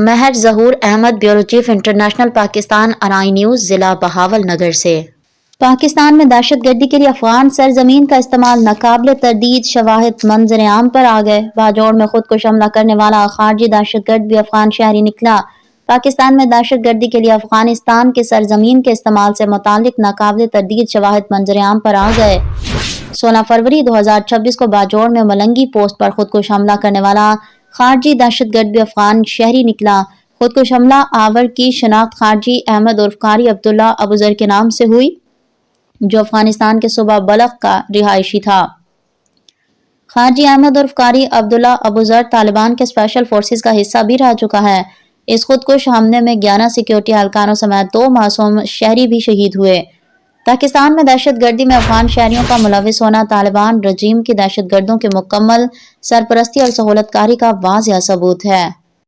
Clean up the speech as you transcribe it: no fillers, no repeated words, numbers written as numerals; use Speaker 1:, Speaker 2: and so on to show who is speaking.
Speaker 1: مہر Zahoor Ahmed, bureau chief international Pakistan Arain news, ضلع بہاول نگر سے۔ پاکستان میں دہشت گردی کے لیے افغان سرزمین کا استعمال ناقابل تردید شواہد منظر عام پر آ گئے۔ باجوڑ میں خود کو حملہ کرنے والا خارجی دہشت گرد بھی افغان شہری نکلا۔ پاکستان میں دہشت گردی کے لیے افغانستان کے سرزمین کے استعمال سے متعلق ناقابل تردید شواہد منظر عام پر آ گئے۔ 16 فروری 2026 کو باجوڑ میں ملنگی پوسٹ پر خودکش حملہ کرنے والا خارجی دہشت گرد بھی افغان شہری نکلا۔ خودکش حملہ آور کی شناخت خارجی احمد عرف قاری عبداللہ ابوذر کے نام سے ہوئی، جو افغانستان کے صوبہ بلخ کا رہائشی تھا۔ خارجی احمد عرف قاری عبداللہ ابوذر طالبان کے اسپیشل فورسز کا حصہ بھی رہ چکا ہے۔ اس خودکش حملے میں 11 سیکیورٹی اہلکاروں سمیت 2 معصوم شہری بھی شہید ہوئے۔ پاکستان میں دہشت گردی میں افغان شہریوں کا ملوث ہونا طالبان رجیم کی دہشت گردوں کے مکمل سرپرستی اور سہولت کاری کا واضح ثبوت ہے۔